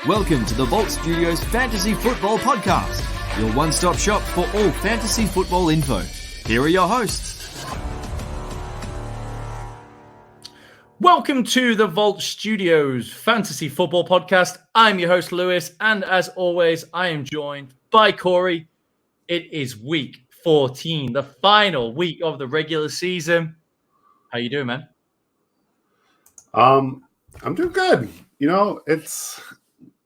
Welcome to the Vault Studios Fantasy Football Podcast, your one-stop shop for all fantasy football info. Here are your hosts. Welcome to the Vault Studios Fantasy Football Podcast. I'm your host, Lewis, and as always, I am joined by Corey. It is week 14, the final week of the regular season. How you doing, man? I'm doing good. You know, it's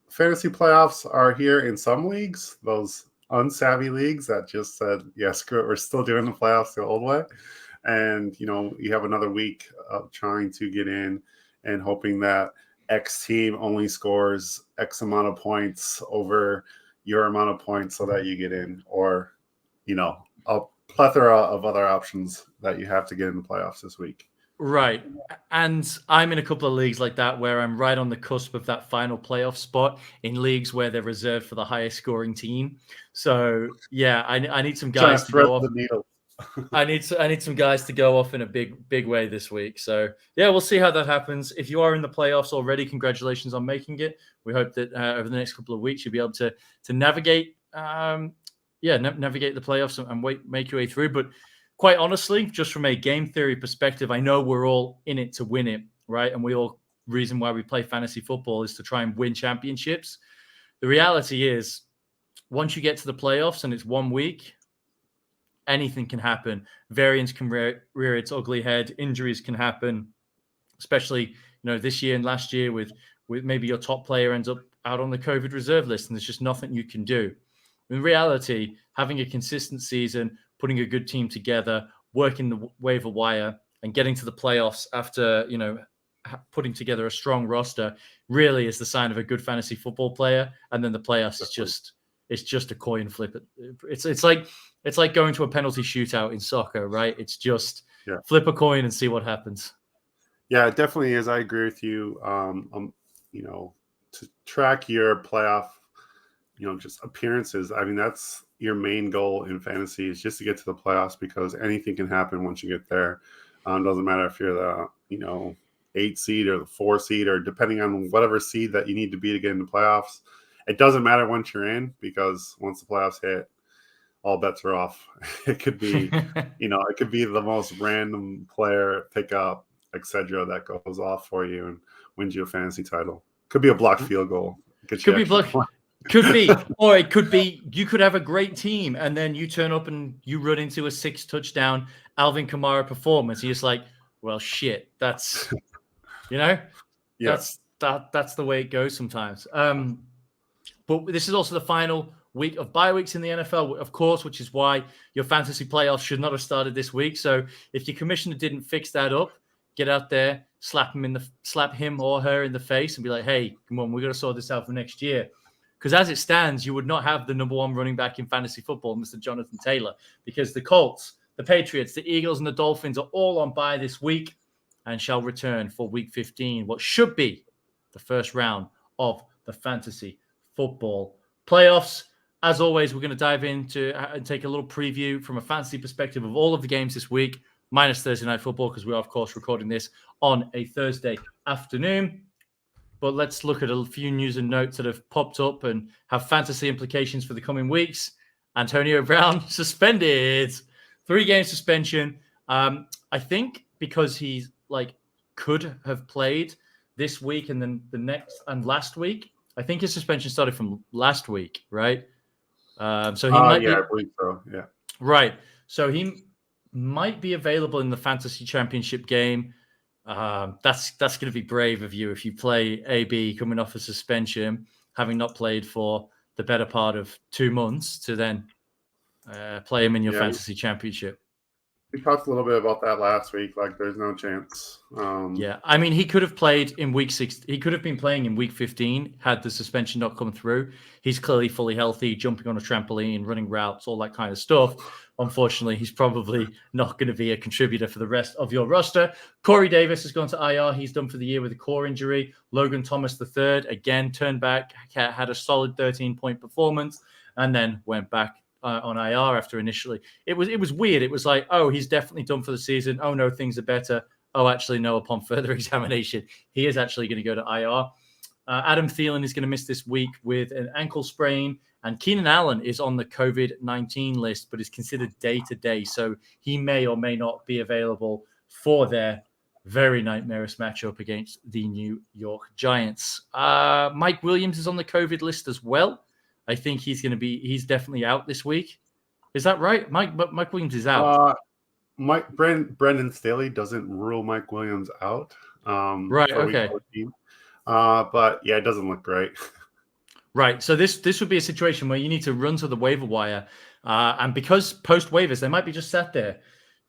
fantasy playoffs are here in some leagues, those unsavvy leagues that just said, yeah, screw it, we're still doing the playoffs the old way. And, you know, you have another week of trying to get in and hoping that X team only scores X amount of points over your amount of points so that you get in, or, you know, a plethora of other options that you have to get in the playoffs this week. Right. And I'm in a couple of leagues like that where I'm right on the cusp of that final playoff spot in leagues where they're reserved for the highest scoring team. So, yeah, I need some guys to go off. The needle. I need some guys to go off in a big way this week. So, yeah, we'll see how that happens. If you are in the playoffs already, congratulations on making it. We hope that over the next couple of weeks you'll be able to navigate navigate the playoffs and make your way through. But quite honestly, just from a game theory perspective, I know we're all in it to win it, right? And reason why we play fantasy football is to try and win championships. The reality is, once you get to the playoffs and it's 1 week, anything can happen. Variance can rear its ugly head. Injuries can happen, especially this year and last year with maybe your top player ends up out on the COVID reserve list and there's just nothing you can do. In reality, having a consistent season, putting a good team together, working the waiver wire, and getting to the playoffs after putting together a strong roster really is the sign of a good fantasy football player. And then the playoffs is just a coin flip. It's like going to a penalty shootout in soccer, right? It's just flip a coin and see what happens. Yeah, it definitely is. I agree with you. To track your playoff, just appearances. I mean, that's your main goal in fantasy is just to get to the playoffs because anything can happen once you get there. Doesn't matter if you're the 8 seed or the 4 seed or depending on whatever seed that you need to be to get into playoffs. It doesn't matter once you're in because once the playoffs hit, all bets are off. It could be, it could be the most random player pickup, etc. that goes off for you and wins you a fantasy title. Could be a blocked field goal. Could be blocked. Could be, or it could be you could have a great team and then you turn up and you run into a 6 touchdown Alvin Kamara performance. You're just like, well, shit, that's that's the way it goes sometimes. But this is also the final week of bye weeks in the NFL, of course, which is why your fantasy playoffs should not have started this week. So if your commissioner didn't fix that up, get out there, slap him or her in the face and be like, hey, come on, we got to sort this out for next year. Because as it stands, you would not have the number 1 running back in fantasy football, Mr. Jonathan Taylor, because the Colts, the Patriots, the Eagles, and the Dolphins are all on bye this week and shall return for week 15, what should be the first round of the fantasy football playoffs. As always, we're going to dive into and take a little preview from a fantasy perspective of all of the games this week, minus Thursday Night Football, because we are, of course, recording this on a Thursday afternoon. But let's look at a few news and notes that have popped up and have fantasy implications for the coming weeks. Antonio Brown suspended. 3-game suspension. I think because he's could have played this week and then the next and last week. I think his suspension started from last week, right? So he might be. I believe so. Yeah. Right. So he might be available in the fantasy championship game. That's going to be brave of you if you play AB coming off a suspension, having not played for the better part of 2 months, to then play him in your fantasy championship. We talked a little bit about that last week. There's no chance. I mean, he could have played in week 6. He could have been playing in week 15 had the suspension not come through. He's clearly fully healthy, jumping on a trampoline, running routes, all that kind of stuff. Unfortunately, he's probably not going to be a contributor for the rest of your roster. Corey Davis has gone to IR. He's done for the year with a core injury. Logan Thomas III, again, turned back, had a solid 13-point performance, and then went back on IR after initially. It was weird. It was like, oh, he's definitely done for the season. Oh, no, things are better. Oh, actually, no, upon further examination, he is actually going to go to IR. Adam Thielen is going to miss this week with an ankle sprain, and Keenan Allen is on the COVID-19 list, but is considered day-to-day, so he may or may not be available for their very nightmarish matchup against the New York Giants. Mike Williams is on the COVID list as well. I think he's definitely out this week. Is that right? Mike Williams is out. Brendan Staley doesn't rule Mike Williams out. Right, okay. But yeah, it doesn't look great. Right. So this would be a situation where you need to run to the waiver wire. And because post waivers, they might be just sat there.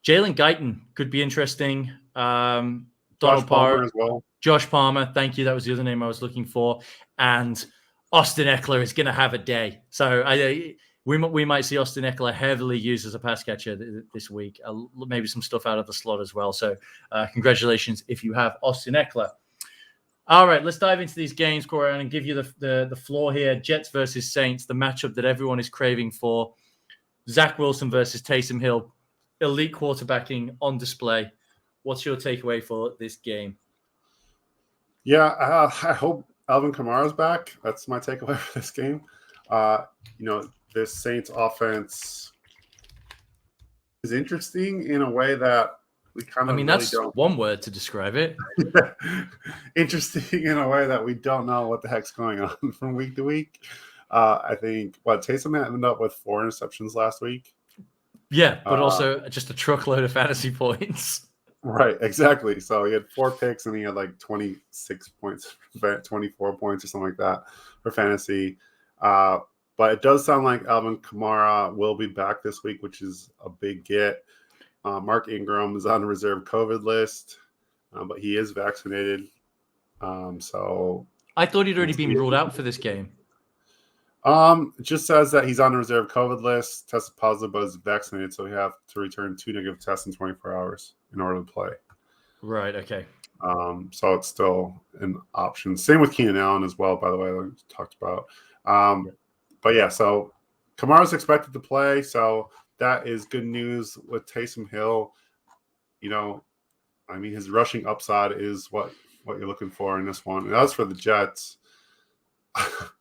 Jalen Guyton could be interesting. Donald Palmer as well. Josh Palmer. Thank you. That was the other name I was looking for. And Austin Eckler is going to have a day. So we might see Austin Eckler heavily used as a pass catcher this week. Maybe some stuff out of the slot as well. So congratulations if you have Austin Eckler. All right, let's dive into these games, Corey, and give you the floor here. Jets versus Saints, the matchup that everyone is craving for. Zach Wilson versus Taysom Hill. Elite quarterbacking on display. What's your takeaway for this game? Yeah, I hope Alvin Kamara's back. That's my takeaway for this game. This Saints offense is interesting in a way that we kind of that's one word to describe it. Interesting in a way that we don't know what the heck's going on from week to week. I think Taysom ended up with 4 interceptions last week. Yeah, but also just a truckload of fantasy points. Right, exactly. So he had 4 picks and he had like 26 points, 24 points or something like that for fantasy. But it does sound like Alvin Kamara will be back this week, which is a big get. Mark Ingram is on the reserve COVID list, but he is vaccinated. So I thought he'd already been ruled out for this game. It just says that he's on the reserve COVID list, tested positive, but is vaccinated, so he have to return 2 negative tests in 24 hours in order to play. Right. Okay. So it's still an option. Same with Keenan Allen as well, by the way, like we talked about. But yeah, so Kamara's expected to play, so that is good news with Taysom Hill. His rushing upside is what you're looking for in this one. And as for the Jets,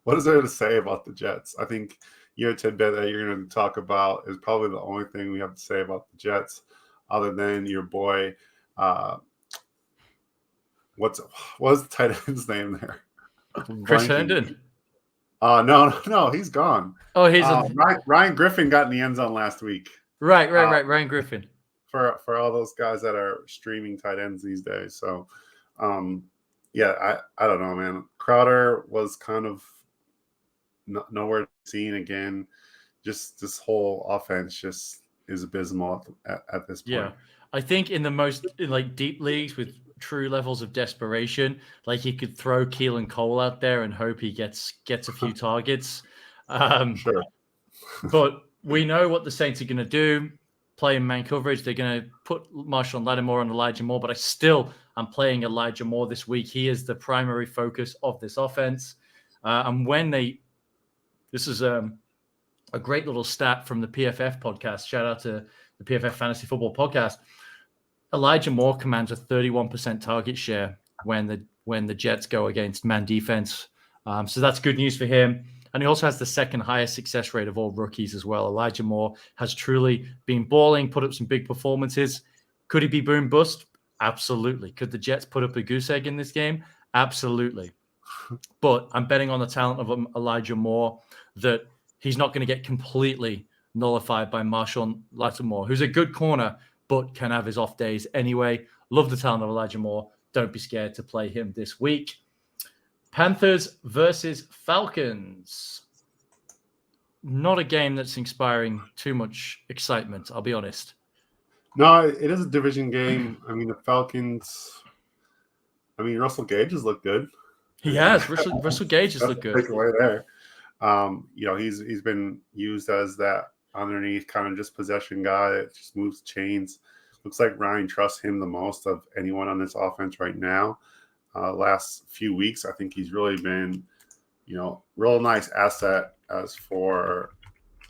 what is there to say about the Jets? I think your tidbit that you're going to talk about is probably the only thing we have to say about the Jets, other than your boy. What's the tight end's name there? Chris Herndon. No, he's gone. Oh, he's Ryan Griffin got in the end zone last week. Right. Ryan Griffin. For all those guys that are streaming tight ends these days. So, I don't know, man. Crowder was kind of nowhere seen again. Just this whole offense just is abysmal at this point. Yeah, I think in the most deep leagues with true levels of desperation, he could throw Keelan Cole out there and hope he gets a few targets. Sure. But we know what the Saints are going to do. Play in man coverage. They're going to put Marshawn Lattimore on Elijah Moore, but I'm playing Elijah Moore this week. He is the primary focus of this offense. And this is a great little stat from the PFF podcast. Shout out to the PFF Fantasy Football Podcast. Elijah Moore commands a 31% target share when the Jets go against man defense. So that's good news for him. And he also has the second highest success rate of all rookies as well. Elijah Moore has truly been balling, put up some big performances. Could he be boom bust? Absolutely. Could the Jets put up a goose egg in this game? Absolutely. But I'm betting on the talent of Elijah Moore that he's not going to get completely nullified by Marshawn Lattimore, who's a good corner, but can have his off days anyway. Love the talent of Elijah Moore. Don't be scared to play him this week. Panthers versus Falcons. Not a game that's inspiring too much excitement, I'll be honest. No, it is a division game. The Falcons, Russell Gage has looked good. He has. Russell Gage has looked good. Takeaway there. He's been used as that underneath kind of just possession guy that just moves chains. Looks like Ryan trusts him the most of anyone on this offense right now. Last few weeks, I think he's really been, real nice asset as for,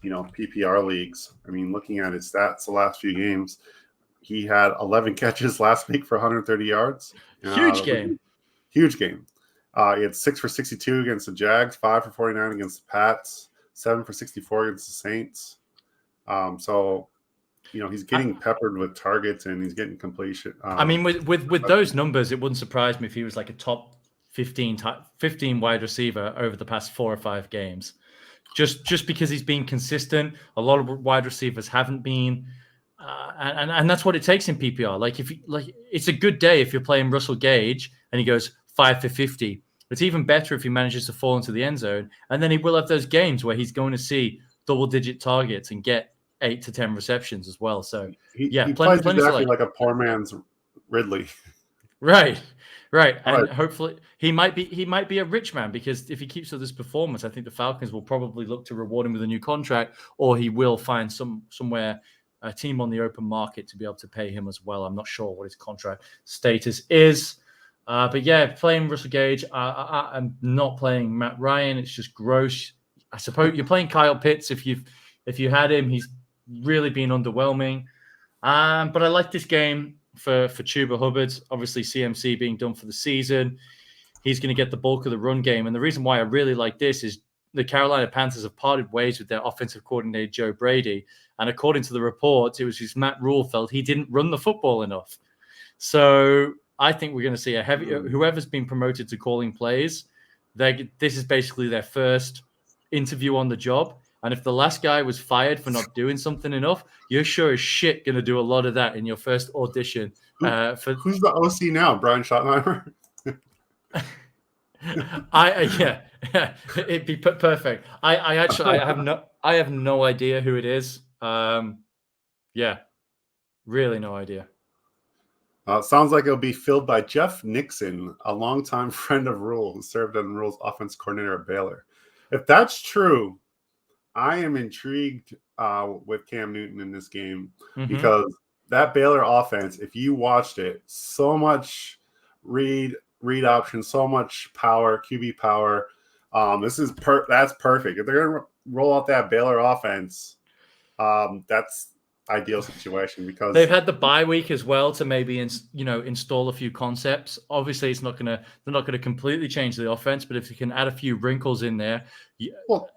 PPR leagues. Looking at his stats the last few games, he had 11 catches last week for 130 yards. Huge game. Huge game. He had 6 for 62 against the Jags, 5 for 49 against the Pats, 7 for 64 against the Saints. So, he's getting peppered with targets and he's getting completion. I mean, with those numbers, it wouldn't surprise me if he was like a top 15 wide receiver over the past 4 or 5 games. Just because he's been consistent. A lot of wide receivers haven't been. And that's what it takes in PPR. It's a good day if you're playing Russell Gage and he goes 5 for 50. It's even better if he manages to fall into the end zone, and then he will have those games where he's going to see double-digit targets and get 8 to 10 receptions as well. So he plays exactly like a poor man's Ridley. Right. And hopefully he might be a rich man, because if he keeps up this performance, I think the Falcons will probably look to reward him with a new contract, or he will find somewhere a team on the open market to be able to pay him as well. I'm not sure what his contract status is. But yeah, playing Russell Gage, I'm not playing Matt Ryan. It's just gross. I suppose you're playing Kyle Pitts. If you had him, he's really been underwhelming. But I like this game for Chuba Hubbard. Obviously, CMC being done for the season. He's going to get the bulk of the run game. And the reason why I really like this is the Carolina Panthers have parted ways with their offensive coordinator, Joe Brady. And according to the reports, it was just Matt Rule felt he didn't run the football enough. So I think we're going to see whoever's been promoted to calling plays, this is basically their first interview on the job. And if the last guy was fired for not doing something enough, you're sure as shit going to do a lot of that in your first audition. Who's the OC now? Brian Schottenheimer? Yeah, it'd be perfect. I have no idea who it is. Yeah, really no idea. Sounds like it'll be filled by Jeff Nixon, a longtime friend of Rule who served as Rule's offense coordinator at Baylor. If that's true, I am intrigued with Cam Newton in this game, because that Baylor offense, if you watched it, so much read option, so much power, QB power. That's perfect. If they're going to roll out that Baylor offense, that's ideal situation, because they've had the bye week as well to maybe install a few concepts. Obviously, they're not gonna completely change the offense, but if you can add a few wrinkles in there,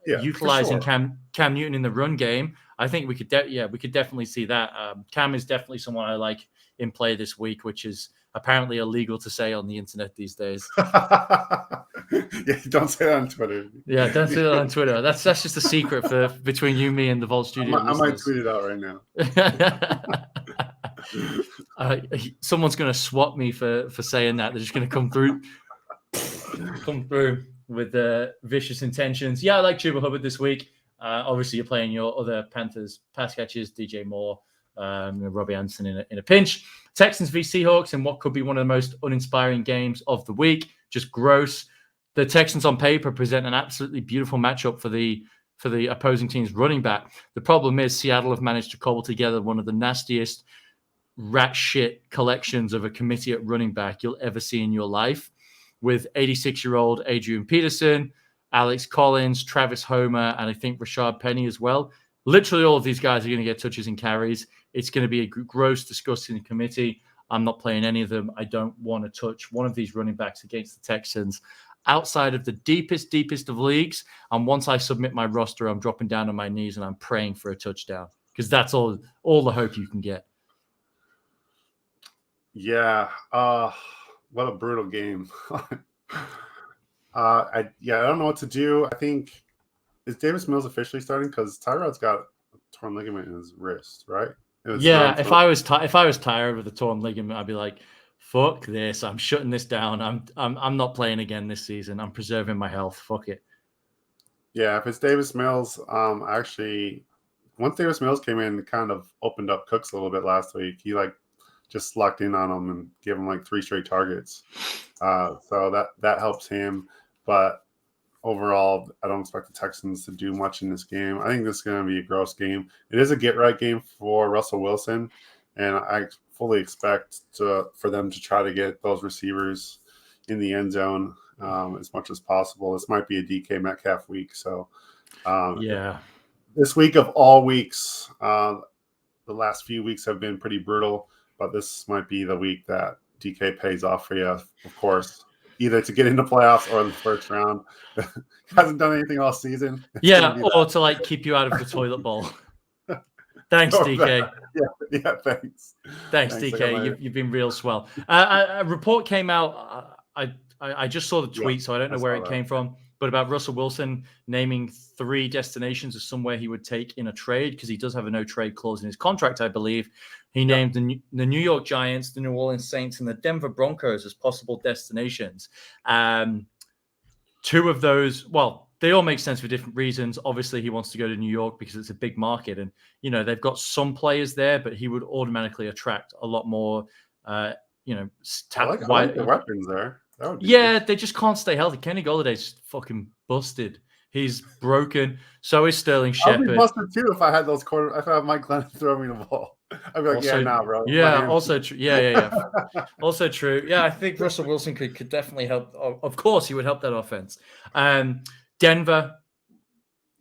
utilizing sure. Cam Newton in the run game, I think we could definitely see that. Cam is definitely someone I like in play this week, which is apparently illegal to say on the internet these days. Yeah, don't say that on Twitter. Yeah, don't say that on Twitter. That's just a secret between you, me, and the Vault Studio. I might tweet it out right now. Someone's going to swat me for saying that. They're just going to come through with vicious intentions. Yeah, I like Chuba Hubbard this week. Obviously, you're playing your other Panthers pass catchers, DJ Moore, Robbie Anderson in a pinch. Texans v Seahawks in what could be one of the most uninspiring games of the week. Just gross. The Texans on paper present an absolutely beautiful matchup for the opposing team's running back. The problem is Seattle have managed to cobble together one of the nastiest rat shit collections of a committee at running back you'll ever see in your life, with 86-year-old Adrian Peterson, Alex Collins, Travis Homer, and I think Rashad Penny as well. Literally all of these guys are going to get touches and carries. It's going to be a gross, disgusting committee. I'm not playing any of them. I don't want to touch one of these running backs against the Texans outside of the deepest of leagues. And once I submit my roster, I'm dropping down on my knees and I'm praying for a touchdown, because that's all the hope you can get. Yeah. What a brutal game. I don't know what to do. I think, is Davis Mills officially starting? Because Tyrod's got a torn ligament in his wrist, right? Yeah, if I was tired with a torn ligament, I'd be like, fuck this. I'm shutting this down. I'm not playing again this season. I'm preserving my health. Fuck it. Yeah, if it's Davis Mills, actually, once Davis Mills came in, it kind of opened up Cooks a little bit last week. He just locked in on him and gave him 3 straight targets. So that helps him. But overall, I don't expect the Texans to do much in this game. I think this is going to be a gross game. It is a get-right game for Russell Wilson, and I fully expect for them to try to get those receivers in the end zone as much as possible. This might be a DK Metcalf week. So, this week of all weeks, the last few weeks have been pretty brutal, but this might be the week that DK pays off for you, of course. either to get into playoffs or the first round. Hasn't done anything all season. Yeah, or to like keep you out of the toilet bowl. Thanks, DK. Yeah, thanks. Thanks, DK. You've been real swell. A report came out. I just saw the tweet, so I don't know where it came from, but about Russell Wilson naming 3 destinations as somewhere he would take in a trade, because he does have a no trade clause in his contract, I believe. He named the New York Giants, the New Orleans Saints, and the Denver Broncos as possible destinations. 2 of those, well, they all make sense for different reasons. Obviously, he wants to go to New York because it's a big market, and they've got some players there, but he would automatically attract a lot more. I like the weapons there. Yeah, they just can't stay healthy. Kenny Galladay's fucking busted. He's broken. So is Sterling Shepard. I'd be busted too if I had those if I had Mike Glennon throw me the ball. I'd be like, also, bro. Yeah, also true. Yeah. Also true. Yeah, I think Russell Wilson could definitely help. Of course, he would help that offense. Denver,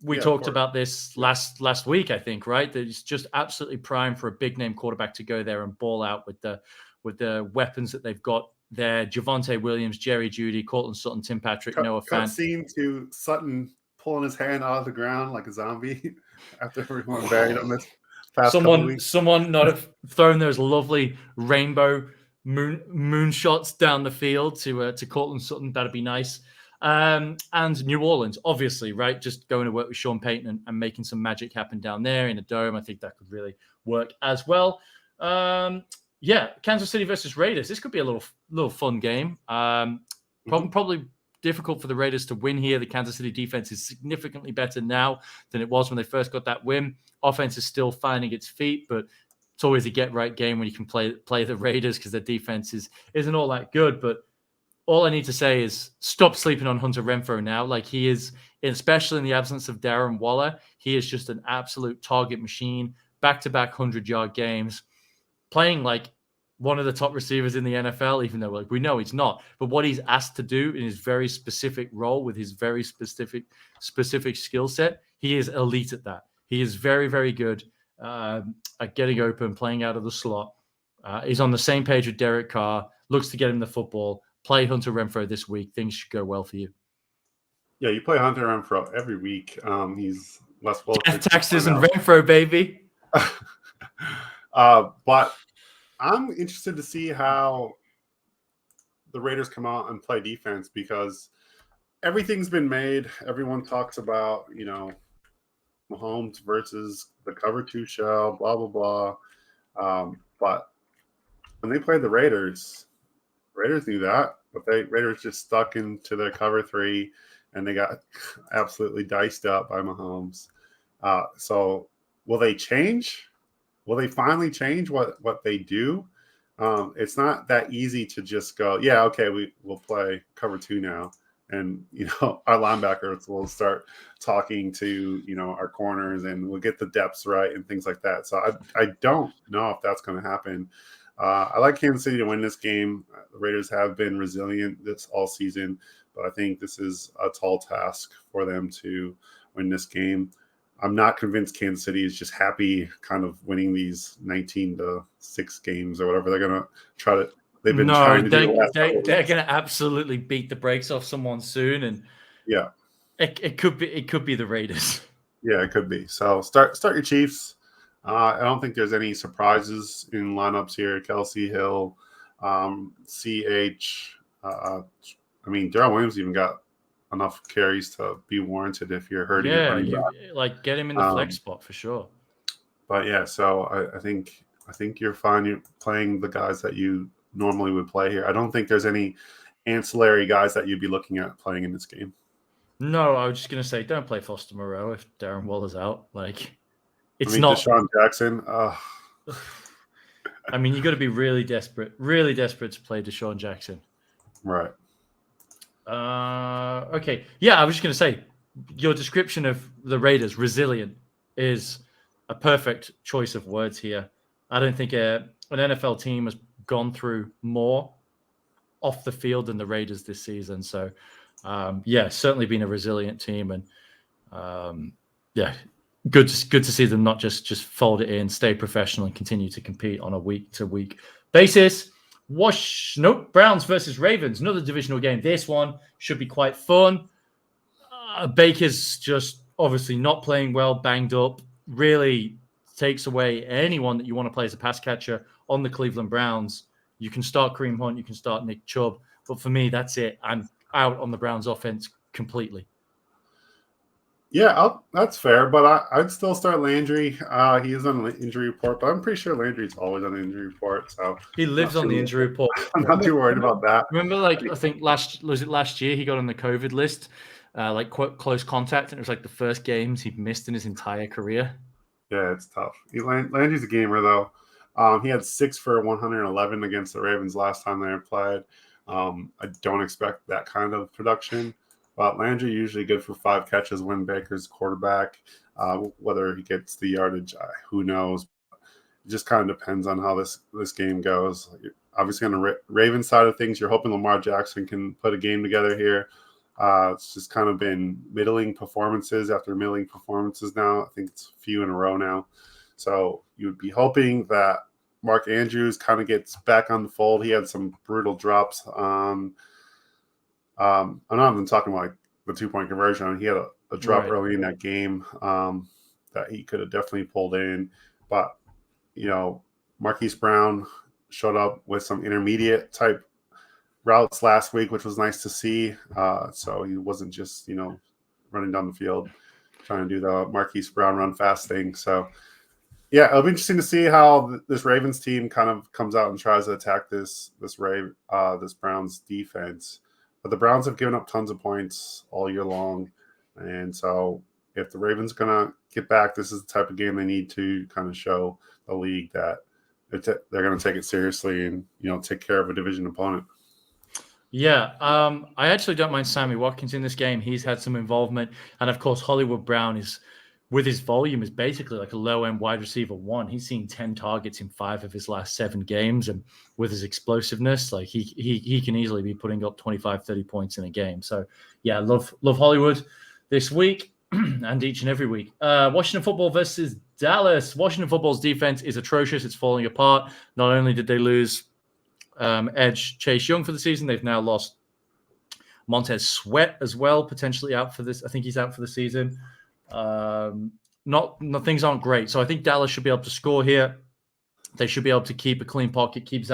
we talked about this last week, I think, right? That it's just absolutely prime for a big name quarterback to go there and ball out with the weapons that they've got there. Javonte Williams, Jerry Jeudy, Cortland Sutton, Tim Patrick, Noah Fant. Scene to Sutton pulling his hand out of the ground like a zombie after everyone buried him this past couple weeks. Someone not have thrown those lovely rainbow moon shots down the field to Cortland Sutton. That'd be nice. And New Orleans, obviously, right? Just going to work with Sean Payton and making some magic happen down there in a dome. I think that could really work as well. Kansas City versus Raiders. This could be a little fun game. Probably difficult for the Raiders to win here. The Kansas City defense is significantly better now than it was when they first got that win. Offense is still finding its feet, but it's always a get-right game when you can play the Raiders because their defense isn't all that good. But all I need to say is stop sleeping on Hunter Renfrow now. Like, he is, especially in the absence of Darren Waller, he is just an absolute target machine. Back-to-back 100-yard games, playing like one of the top receivers in the NFL, even though we know he's not. But what he's asked to do in his very specific role with his very specific skill set, he is elite at that. He is very, very good at getting open, playing out of the slot. He's on the same page with Derek Carr, looks to get him the football. Play Hunter Renfrow this week. Things should go well for you. Yeah, you play Hunter Renfrow every week. He's less well. Taxes and Renfrow, baby. But I'm interested to see how the Raiders come out and play defense, because everything's been made. Everyone talks about, Mahomes versus the cover 2 shell, blah, blah, blah. But when they played the Raiders knew that, but Raiders just stuck into their cover 3, and they got absolutely diced up by Mahomes. So will they change? Will they finally change what they do? It's not that easy to just go, we'll play cover 2 now. And, our linebackers will start talking to, our corners, and we'll get the depths right and things like that. So I don't know if that's going to happen. I like Kansas City to win this game. The Raiders have been resilient this all season, but I think this is a tall task for them to win this game. I'm not convinced Kansas City is just happy kind of winning these 19-6 games or whatever. They're going to try to – they've been trying to do they're going to absolutely beat the brakes off someone soon. And yeah, it could be the Raiders. Yeah, it could be. So start your Chiefs. I don't think there's any surprises in lineups here. Kelsey Hill, CH. Darrell Williams even got enough carries to be warranted if you're hurting. Yeah, get him in the flex spot for sure. But yeah, so I think you're fine. You're playing the guys that you normally would play here. I don't think there's any ancillary guys that you'd be looking at playing in this game. No, I was just gonna say, don't play Foster Moreau if Darren Waller's out. It's not Deshaun Jackson. You got to be really desperate to play Deshaun Jackson. Right. Okay. Yeah, I was just going to say, your description of the Raiders, resilient, is a perfect choice of words here. I don't think an NFL team has gone through more off the field than the Raiders this season. So, certainly been a resilient team, and good to see them not just fold it in, stay professional, and continue to compete on a week-to-week basis. Browns versus Ravens, another divisional game. This one should be quite fun. Baker's just obviously not playing well, banged up, really takes away anyone that you want to play as a pass catcher on the Cleveland Browns. You can start Kareem Hunt, you can start Nick Chubb, but for me, that's it. I'm out on the Browns offense completely. Yeah, that's fair, but I'd still start Landry. He is on the injury report, but I'm pretty sure Landry's always on the injury report. So he lives on the injury report. I'm not too worried about that. Remember, I think last year he got on the COVID list, close contact, and it was like the first games he'd missed in his entire career. Yeah, it's tough. Landry's a gamer though. He had 6 for 111 against the Ravens last time they played. I don't expect that kind of production. But Landry usually good for 5 catches when Baker's quarterback. Whether he gets the yardage, who knows? It just kind of depends on how this game goes. Obviously, on the Ravens side of things, you're hoping Lamar Jackson can put a game together here. It's just kind of been middling performances after middling performances now. I think it's a few in a row now. So you would be hoping that Mark Andrews kind of gets back on the fold. He had some brutal drops. I'm not even talking about the 2-point conversion. He had a drop early in that game that he could have definitely pulled in. But, Marquise Brown showed up with some intermediate type routes last week, which was nice to see. So he wasn't just, running down the field trying to do the Marquise Brown run fast thing. So, yeah, it'll be interesting to see how this Ravens team kind of comes out and tries to attack this Browns defense. But the Browns have given up tons of points all year long. And so if the Ravens are going to get back, this is the type of game they need to kind of show the league that they're going to take it seriously and, take care of a division opponent. Yeah, I actually don't mind Sammy Watkins in this game. He's had some involvement. And, of course, Hollywood Brown with his volume, is basically like a low-end wide receiver 1. He's seen 10 targets in 5 of his last 7 games. And with his explosiveness, like he can easily be putting up 25, 30 points in a game. So, yeah, love Hollywood this week and each and every week. Washington Football versus Dallas. Washington Football's defense is atrocious. It's falling apart. Not only did they lose edge Chase Young for the season, they've now lost Montez Sweat as well, potentially out for this. I think he's out for the season. Things aren't great. So I think Dallas should be able to score here. They should be able to keep a clean pocket, keep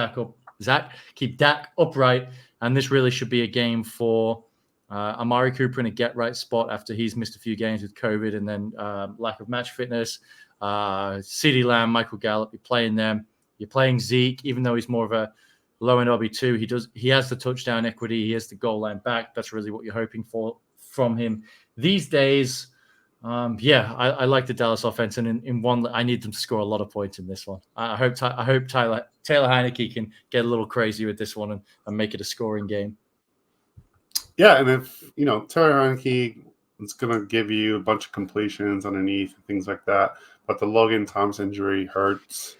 keep Dak upright. And this really should be a game for Amari Cooper in a get right spot after he's missed a few games with COVID and then lack of match fitness. CeeDee Lamb, Michael Gallup, you're playing them. You're playing Zeke, even though he's more of a low-end RB2. He has the touchdown equity. He has the goal line back. That's really what you're hoping for from him these days. I like the Dallas offense, and in one, I need them to score a lot of points in this one. I hope Taylor Heineke can get a little crazy with this one and make it a scoring game. Yeah, and if Taylor Heineke is going to give you a bunch of completions underneath and things like that, but the Logan Thomas injury hurts.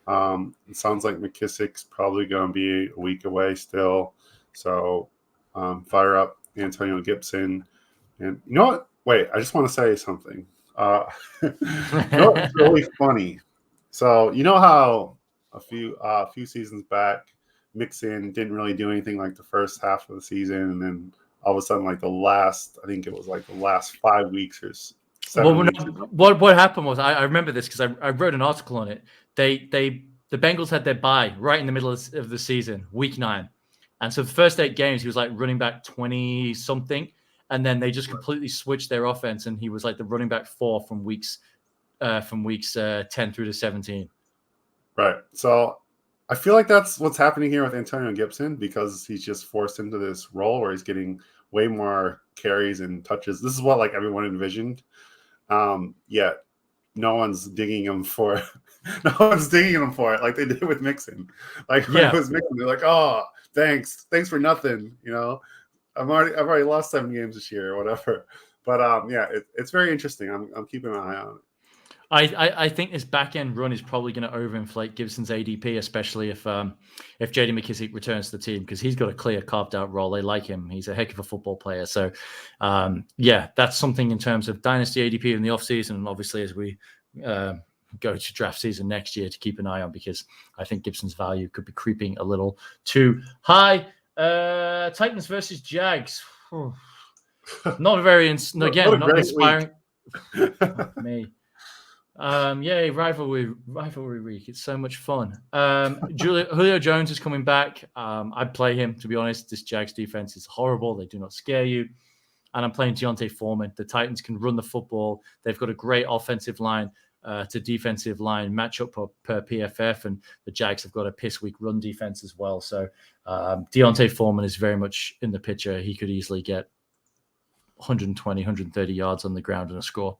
It sounds like McKissick's probably going to be a week away still, so fire up Antonio Gibson, and you know what? Wait, I just want to say something. It's really funny. So you know how a few seasons back, Mixon didn't really do anything like the first half of the season, and then all of a sudden, like the last 5 weeks or 7 weeks. What happened was I remember this because I wrote an article on it. The Bengals had their bye right in the middle of the season, week 9, and so the first 8 games he was like running back 20 something. And then they just completely switched their offense, and he was like the running back 4 from weeks 10 through to 17. Right. So I feel like that's what's happening here with Antonio Gibson because he's just forced into this role where he's getting way more carries and touches. This is what like everyone envisioned. Yet no one's digging him for it. No one's digging him for it like they did with Mixon. Like when it was Mixon, they're like, "Oh, thanks for nothing," I've already lost 7 games this year or whatever. But it's very interesting. I'm keeping an eye on it. I think this back end run is probably going to overinflate Gibson's ADP, especially if J.D. McKissick returns to the team because he's got a clear carved out role. They like him. He's a heck of a football player. So that's something in terms of dynasty ADP in the offseason. And obviously, as we go to draft season next year to keep an eye on, because I think Gibson's value could be creeping a little too high. Titans versus Jags. Not very, again, not inspiring. Me. Yay, rivalry week. It's so much fun. Julio Jones is coming back. I'd play him, to be honest. This Jags defense is horrible. They do not scare you. And I'm playing Deontay Foreman. The Titans can run the football. They've got a great offensive line to defensive line matchup per PFF, and the Jags have got a piss weak run defense as well. So Deontay Foreman is very much in the picture. He could easily get 120, 130 yards on the ground and a score.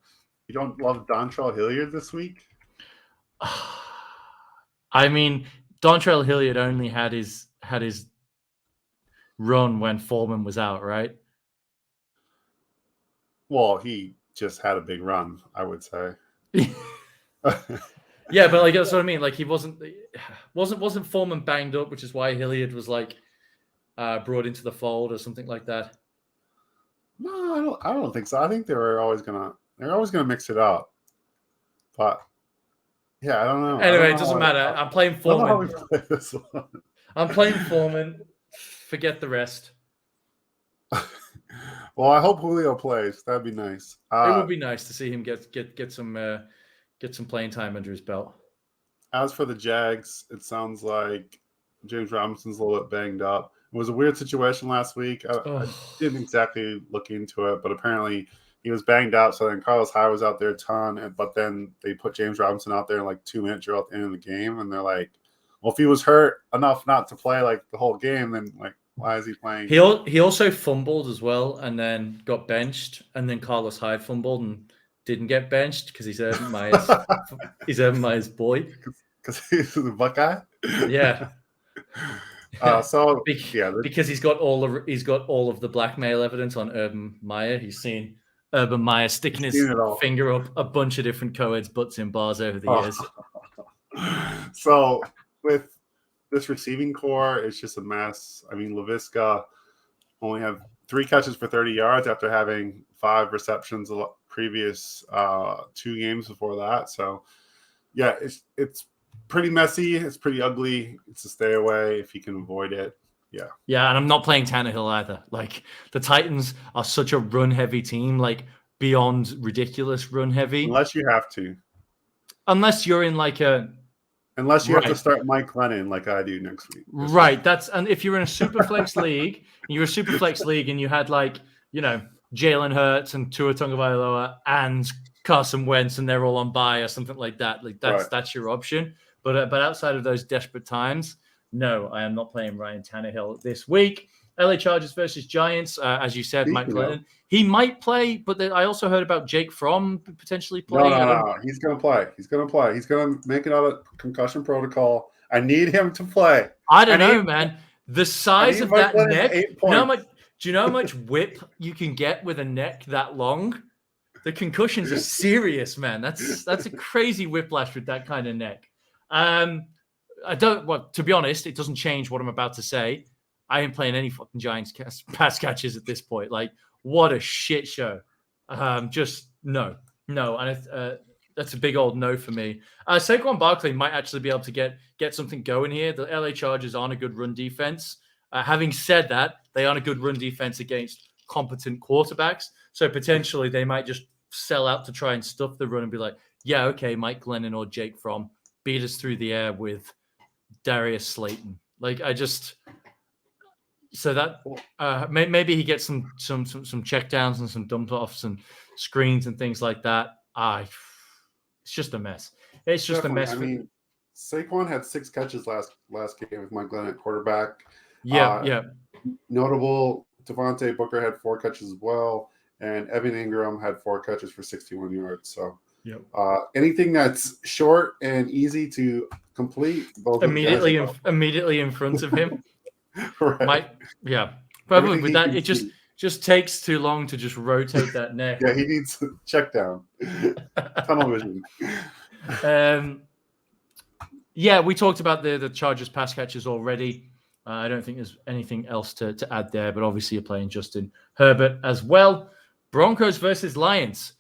You don't love Dontrell Hilliard this week? I mean, Dontrell Hilliard only had his run when Foreman was out, right? Well, he just had a big run, I would say. Yeah, but like that's what I mean. Like he wasn't Foreman banged up, which is why Hilliard was like brought into the fold or something like that. No, I don't think so. I think they're always gonna mix it up. But yeah, I don't know. Anyway, it doesn't matter. I'm playing Foreman. I don't know how we play this one. I'm playing Foreman. Forget the rest. Well, I hope Julio plays. That'd be nice. It would be nice to see him get some playing time under his belt. As for the Jags, it sounds like James Robinson's a little bit banged up. It was a weird situation last week. I didn't exactly look into it, but apparently he was banged up. So then Carlos Hyde was out there a ton, but then they put James Robinson out there in like 2 minutes drill at the end of the game, and they're like, well, if he was hurt enough not to play like the whole game, then like why is he playing? He also fumbled as well, and then got benched, and then Carlos Hyde fumbled and didn't get benched because he's Urban Meyer's boy. Because he's the Buckeye. Yeah. Because he's got all of the blackmail evidence on Urban Meyer. He's seen Urban Meyer sticking his finger up a bunch of different co-eds' butts in bars over the years. So with this receiving core, it's just a mess. I mean, LaVisca only have 3 catches for 30 yards after having 5 receptions the previous 2 games before that. So yeah, it's pretty messy. It's pretty ugly. It's a stay away if you can avoid it. Yeah. Yeah, and I'm not playing Tannehill either. Like the Titans are such a run-heavy team, like beyond ridiculous run-heavy. Unless you have to. Unless you're in like a. Unless you have to start Mike Glennon like I do next week. Right. And if you're in a Superflex league, and you had like, Jalen Hurts and Tua Tagovailoa and Carson Wentz, and they're all on bye or something like that. Like that's your option. But outside of those desperate times, no, I am not playing Ryan Tannehill this week. LA Chargers versus Giants, as you said, Mike Glennon. He might play, but I also heard about Jake Fromm potentially playing. No. He's going to play. He's going to make it out of concussion protocol. I need him to play. I don't know, man. The size of that neck. Do you know how much whip you can get with a neck that long? The concussions are serious, man. That's a crazy whiplash with that kind of neck. To be honest, it doesn't change what I'm about to say. I ain't playing any fucking Giants pass catches at this point. Like, what a shit show. Just no. And that's a big old no for me. Saquon Barkley might actually be able to get something going here. The LA Chargers aren't a good run defense. Having said that, they aren't a good run defense against competent quarterbacks. So potentially they might just sell out to try and stuff the run and be like, yeah, okay, Mike Glennon or Jake Fromm beat us through the air with Darius Slayton. So that maybe he gets some checkdowns and some dump offs and screens and things like that. It's just a mess. It's just Definitely. A mess. I mean, Saquon had 6 catches last game with Mike Glennon at quarterback. Yeah. Notable, Devontae Booker had 4 catches as well, and Evan Ingram had 4 catches for 61 yards. So anything that's short and easy to complete, immediately in front of him. Right. Probably with that, it just takes too long to just rotate that neck. Yeah, he needs to check down. Tunnel vision. We talked about the Chargers pass catches already. I don't think there's anything else to add there, but obviously you're playing Justin Herbert as well. Broncos versus Lions.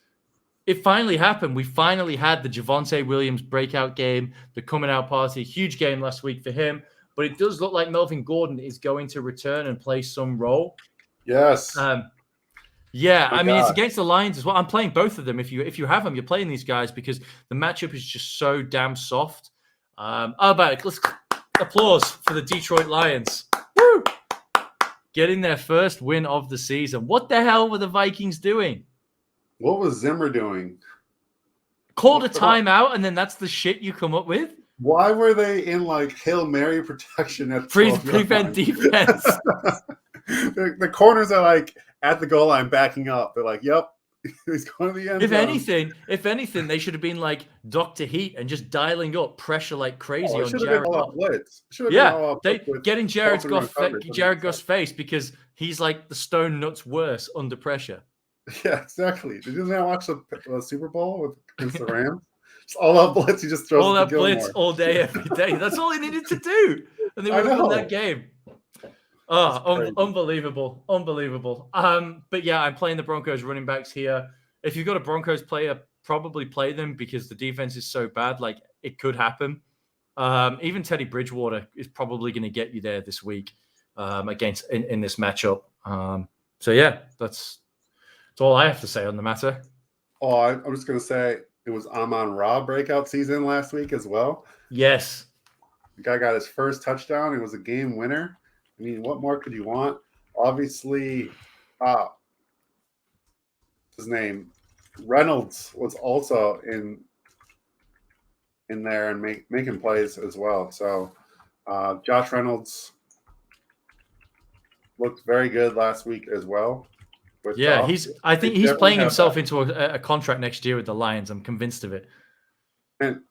it finally happened. We finally had the Javonte Williams breakout game, the coming out party. Huge game last week for him. But it does look like Melvin Gordon is going to return and play some role. Yes. Yeah, My I mean, God. it's against the Lions as well. I'm playing both of them. If you have them, you're playing these guys because the matchup is just so damn soft. How about it? Let's applause for the Detroit Lions. Woo! Getting their first win of the season. What the hell were the Vikings doing? What was Zimmer doing? Called a timeout, and then that's the shit you come up with? Why were they in like Hail Mary protection at Prevent defense? The corners are like at the goal line backing up. They're like, yep, he's going to the end zone. If anything, they should have been like Dr. Heat and just dialing up pressure like crazy on Jared Jared Goff. Getting Jared Goff's face because he's like the stone nuts worse under pressure. Yeah, exactly. Did you not watch the Super Bowl against the Rams? Just all that blitz, he just throws all it to that blitz Gilmore. all day, every day. That's all he needed to do, and they would have won that game. Oh, unbelievable. But yeah, I'm playing the Broncos running backs here. If you've got a Broncos player, probably play them because the defense is so bad. Like, it could happen. Even Teddy Bridgewater is probably going to get you there this week against in this matchup. So yeah, that's all I have to say on the matter. Oh, I'm just going to say it was Amon-Ra breakout season last week as well. Yes. The guy got his first touchdown. It was a game winner. I mean, what more could you want? Obviously, his name, Reynolds, was also in there and making plays as well. So Josh Reynolds looked very good last week as well. Yeah, I think he's playing himself into a contract next year with the Lions. I'm convinced of it. And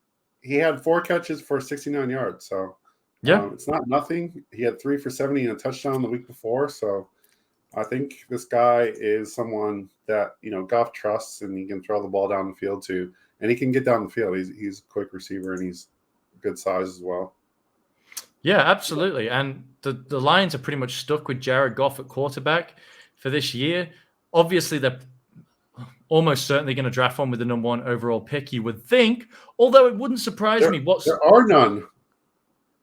he had 4 catches for 69 yards. So yeah, it's not nothing. He had 3 for 70 and a touchdown the week before. So I think this guy is someone that, Goff trusts, and he can throw the ball down the field too. And he can get down the field. He's a quick receiver, and he's good size as well. Yeah, absolutely. And the Lions are pretty much stuck with Jared Goff at quarterback for this year. Obviously, they're almost certainly going to draft one with the number 1 overall pick, you would think, although it wouldn't surprise me. There are none.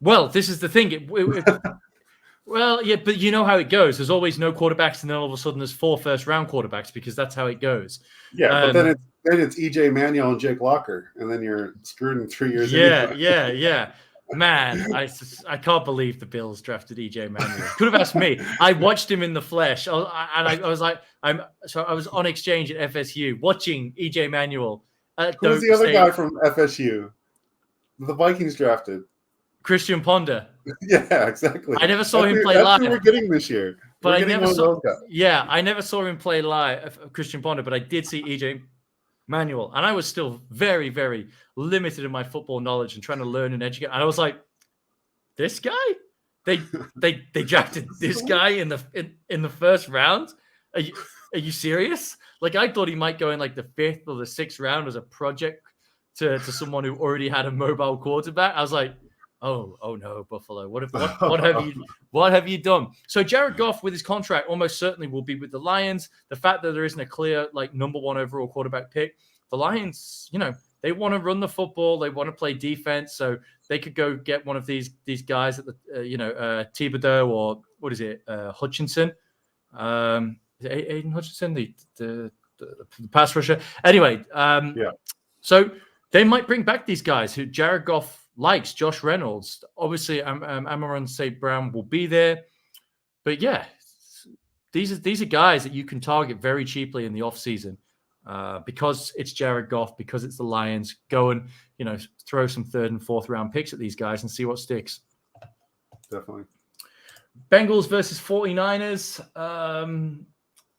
Well, this is the thing. Well, yeah, but you know how it goes. There's always no quarterbacks, and then all of a sudden there's 4 first-round quarterbacks because that's how it goes. Yeah, but then it's EJ Manuel and Jake Locker, and then you're screwed in 3 years. Yeah. Man, I can't believe the Bills drafted EJ Manuel. Could have asked me. I watched him in the flesh, I was like, I was on exchange at FSU watching EJ Manuel. Who was the other guy from FSU? The Vikings drafted Christian Ponder. Yeah, exactly. I never saw him play live. That's who we're getting this year. But I never saw. Yeah, I never saw him play live, Christian Ponder. But I did see EJ Manuel, and I was still very, very limited in my football knowledge and trying to learn and educate. And I was like, "This guy? They drafted this guy in the first round? Are you serious? Like, I thought he might go in like the 5th or the 6th round as a project to someone who already had a mobile quarterback. I was like, oh no, Buffalo, what have you done? So Jared Goff with his contract almost certainly will be with the Lions. The fact that there isn't a clear like number 1 overall quarterback pick, the Lions, they want to run the football, they want to play defense, so they could go get one of these guys at the Thibodeau or what is it, Hutchinson, is it Aiden Hutchinson, the pass rusher. Anyway, yeah. So they might bring back these guys who Jared Goff likes. Josh Reynolds, obviously, Amon-Ra St. Brown will be there, but yeah, these are guys that you can target very cheaply in the offseason because it's Jared Goff, because it's the Lions. Go and throw some 3rd and 4th round picks at these guys and see what sticks. Definitely. Bengals versus 49ers.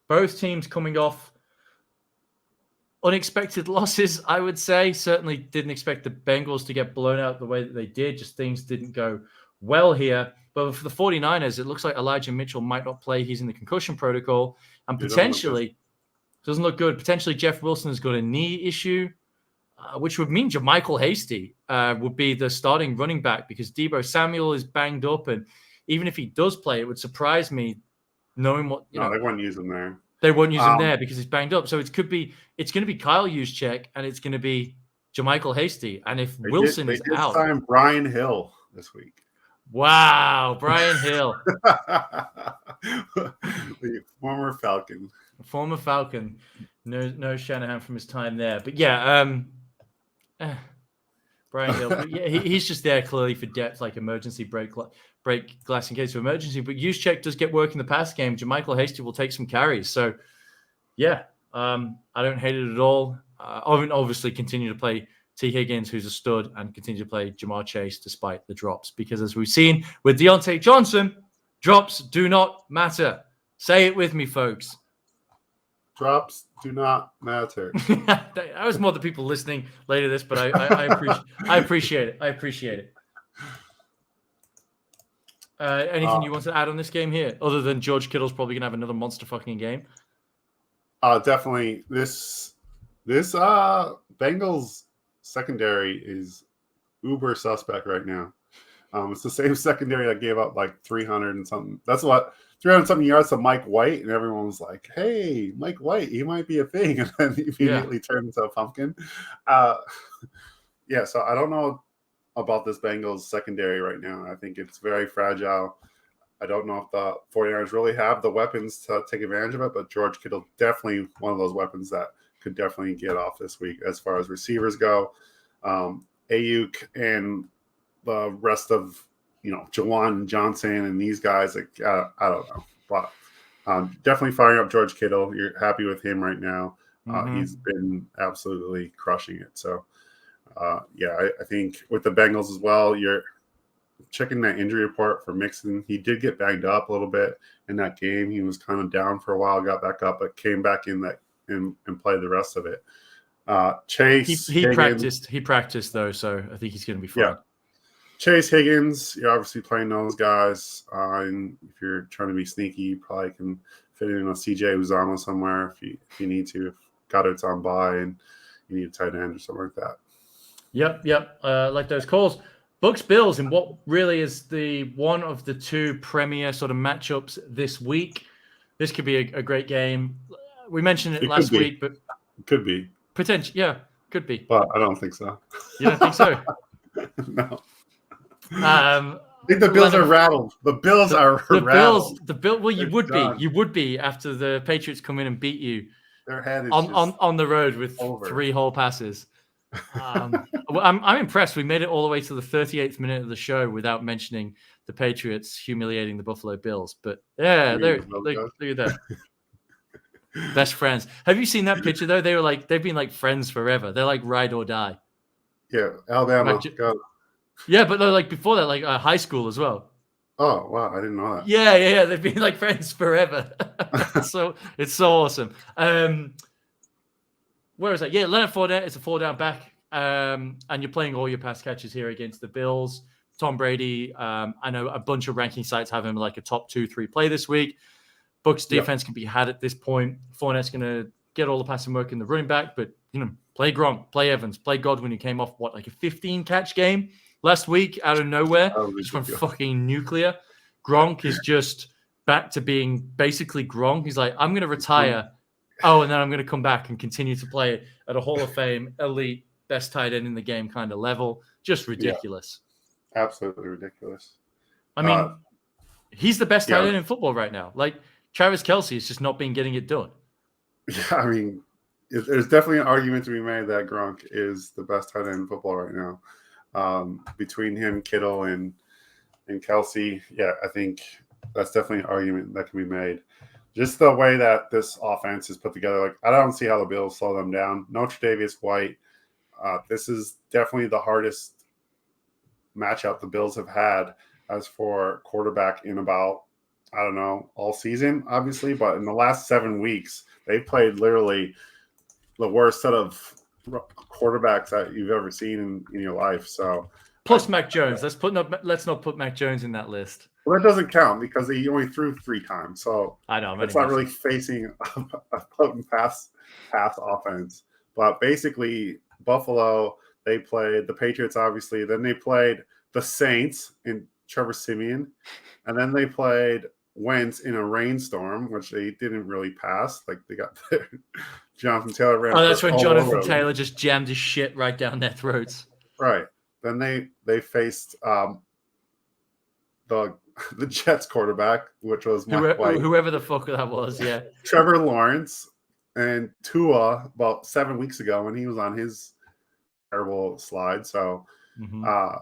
Both teams coming off unexpected losses, I would say. Certainly didn't expect the Bengals to get blown out the way that they did. Just things didn't go well here. But for the 49ers, it looks like Elijah Mitchell might not play. He's in the concussion protocol. And potentially, doesn't look good. Potentially Jeff Wilson has got a knee issue, which would mean JaMychal Hasty would be the starting running back because Deebo Samuel is banged up. And even if he does play, it would surprise me knowing what... they wouldn't use him there. They won't use him there because he's banged up. So it's going to be Kyle Juszczyk and it's going to be Jermichael Hasty. And if Wilson is out, sign Brian Hill this week. Wow, Brian Hill, the former Falcon. No Shanahan from his time there, but yeah, Brian Hill. But yeah, he's just there clearly for depth, like emergency break glass in case of emergency. But Juszczyk does get work in the pass game. Jermichael Hasty will take some carries. So yeah, I don't hate it at all. Obviously, continue to play T. Higgins, who's a stud, and continue to play Jamar Chase despite the drops. Because as we've seen with Deontay Johnson, drops do not matter. Say it with me, folks. Drops do not matter. I was more the people listening later to this, but I appreciate it. I appreciate it. Anything you want to add on this game here, other than George Kittle's probably going to have another monster fucking game? Definitely. This Bengals secondary is uber suspect right now. It's the same secondary that gave up like 300 and something. That's what 300 something yards to Mike White, and everyone was like, "Hey, Mike White, he might be a thing," and then immediately turned into a pumpkin. Yeah, so I don't know about this Bengals secondary right now. I think it's very fragile. I don't know if the 49ers really have the weapons to take advantage of it, but George Kittle definitely one of those weapons that could definitely get off this week as far as receivers go. Ayuk and the rest of, Jawan Johnson and these guys, I don't know. But definitely firing up George Kittle. You're happy with him right now. He's been absolutely crushing it. So, I think with the Bengals as well, you're checking that injury report for Mixon. He did get banged up a little bit in that game. He was kind of down for a while, got back up, but came back in that and played the rest of it. Chase he practiced though, so I think he's going to be fine. Yeah. Chase Higgins, you're obviously playing those guys. And if you're trying to be sneaky, you probably can fit in a CJ Uzama somewhere if you need to. If Goddard's on bye and you need a tight end or something like that. Yep. Like those calls. Bucks Bills in what really is the one of the two premier sort of matchups this week. This could be a great game. We mentioned it last week, but it could be potential. Yeah, could be. But I don't think so. You don't think so? No. I think the Bills are rattled. The Bills are rattled. Well, you would be after the Patriots come in and beat you. Their head is on the road with over. 3 whole passes. I'm impressed. We made it all the way to the 38th minute of the show without mentioning the Patriots humiliating the Buffalo Bills. But yeah, look at that. Best friends. Have you seen that picture though? They've been like friends forever. They're like ride or die. Yeah, Alabama. Go. Yeah, but they're like before that, like high school as well. Oh wow, I didn't know that. Yeah. They've been like friends forever. So it's so awesome. Where is that? Yeah, Leonard Fournette is a 4-down back, and you're playing all your pass catches here against the Bills. Tom Brady, I know a bunch of ranking sites have him like a top 2-3 play this week. Bucs defense can be had at this point. Fournette's going to get all the passing work in the running back, but play Gronk, play Evans, play Godwin, who came off like a 15-catch game last week out of nowhere, just from fucking nuclear. Gronk is just back to being basically Gronk. He's like, I'm going to retire. Oh, and then I'm going to come back and continue to play at a Hall of Fame, elite, best tight end in the game kind of level. Just ridiculous. Yeah, absolutely ridiculous. I mean, he's the best tight end in football right now. Like, Travis Kelce has just not been getting it done. Yeah, I mean, there's definitely an argument to be made that Gronk is the best tight end in football right now. Between him, Kittle, and Kelce, I think that's definitely an argument that can be made. Just the way that this offense is put together, like I don't see how the Bills slow them down. No Tre'Davious White. This is definitely the hardest matchup the Bills have had as for quarterback in about, I don't know, all season, obviously. But in the last 7 weeks, they've played literally the worst set of quarterbacks that you've ever seen in your life. So plus Mac Jones. Let's not put Mac Jones in that list. Well, that doesn't count because he only threw 3 times. So I know it's not really facing a potent pass offense. But basically, Buffalo, they played the Patriots, obviously. Then they played the Saints and Trevor Siemian. And then they played went in a rainstorm, which they didn't really pass. Like they got there. Jonathan Taylor ran. Oh, that's when Jonathan over Taylor them. just jammed his shit right down their throats. Right. Then they faced the Jets quarterback, which was whoever the fuck that was. Yeah, Trevor Lawrence and Tua about 7 weeks ago when he was on his terrible slide. So, I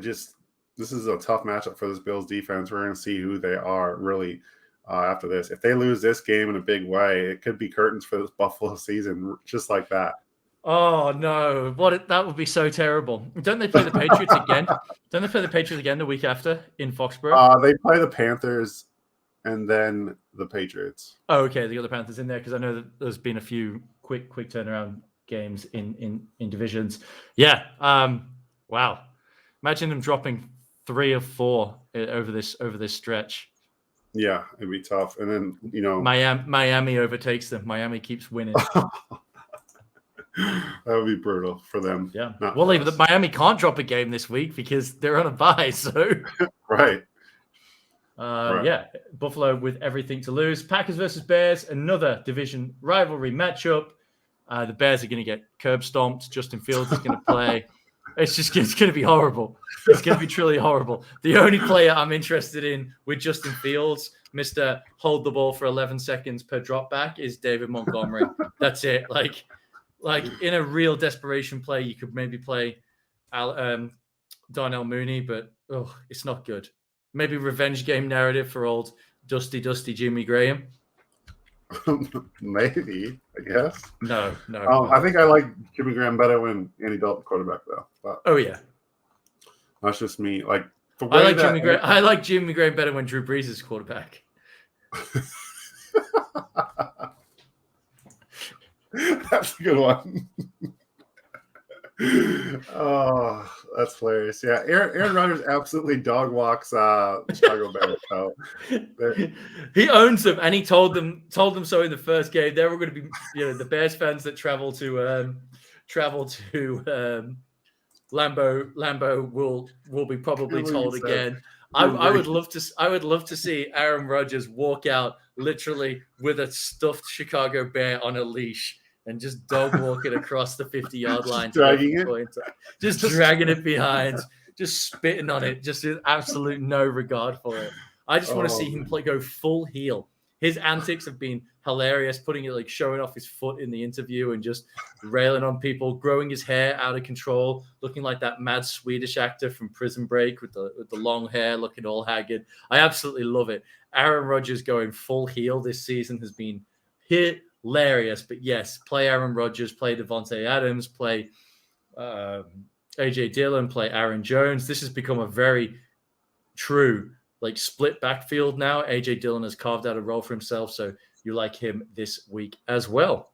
just this is a tough matchup for this Bills defense. We're going to see who they are really after this. If they lose this game in a big way, it could be curtains for this Buffalo season, just like that. Oh no! That would be so terrible. Don't they play the Patriots again? Don't they play the Patriots again the week after in Foxborough? They play the Panthers and then the Patriots. Oh, okay. They got the Panthers in there because I know that there's been a few quick turnaround games in divisions. Yeah. Wow. Imagine them dropping 3 or 4 over this stretch. Yeah, it'd be tough. And then Miami overtakes them. Miami keeps winning. That would be brutal for them. Yeah. Well, Miami can't drop a game this week because they're on a bye. So right. Yeah, Buffalo with everything to lose. Packers versus Bears, another division rivalry matchup. The Bears are going to get curb stomped. Justin Fields is going to play. It's going to be horrible. It's going to be truly horrible. The only player I'm interested in with Justin Fields, Mr. Hold the ball for 11 seconds per drop back, is David Montgomery. That's it. Like in a real desperation play, you could maybe play Darnell Mooney, but it's not good. Maybe revenge game narrative for old Dusty Jimmy Graham. Maybe, I guess. No. I think I like Jimmy Graham better when Andy Dalton quarterback though. But yeah, that's just me. Like I like Jimmy Graham better when Drew Brees is quarterback. That's a good one. Oh, that's hilarious. Yeah, Aaron Rodgers absolutely dog walks Chicago Bears. So he owns them, and he told them so in the first game. They were going to be, the Bears fans that travel to Lambeau will be probably told again. I would love to see Aaron Rodgers walk out literally with a stuffed Chicago bear on a leash and just dog walking across the 50-yard line, dragging it behind, just spitting on it, just with absolute no regard for it. I just want to see him go full heel. His antics have been hilarious, putting it showing off his foot in the interview and just railing on people, growing his hair out of control, looking like that mad Swedish actor from Prison Break with the long hair, looking all haggard. I absolutely love it. Aaron Rodgers going full heel this season has been hilarious. But yes, play Aaron Rodgers, play Devontae Adams, play AJ Dillon, play Aaron Jones. This has become a very true split backfield now. AJ Dillon has carved out a role for himself, so you like him this week as well.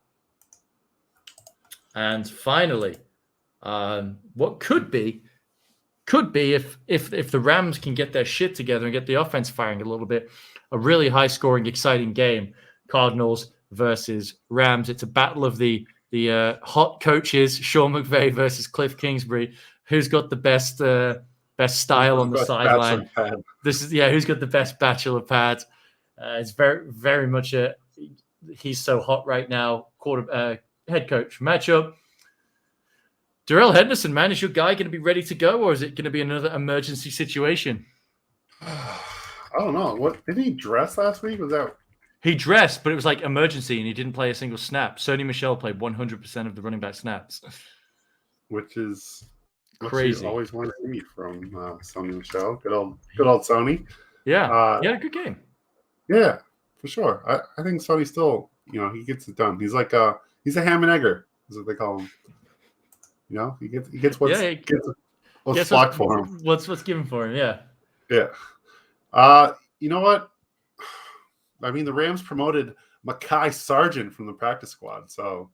And finally, what could be if the Rams can get their shit together and get the offense firing a little bit, a really high-scoring, exciting game. Cardinals versus Rams. It's a battle of the hot coaches, Sean McVay versus Cliff Kingsbury. Who's got the best style on the sideline? Who's got the best bachelor pad? It's very, very much he's so hot right now. Head coach matchup. Darrell Henderson, man, is your guy going to be ready to go, or is it going to be another emergency situation? I don't know. What did he dress last week? Was that? He dressed, but it was emergency, and he didn't play a single snap. Sony Michel played 100% of the running back snaps, which is crazy. You always want to see from Sony Michel. Good old Sony. Yeah, he had a good game. Yeah, for sure. I think Sony still, he gets it done. He's he's a ham and egger, is what they call him. He gets what's flocked for him. What's given for him? Yeah. Yeah. You know what? I mean, the Rams promoted Mekhi Sargent from the practice squad, so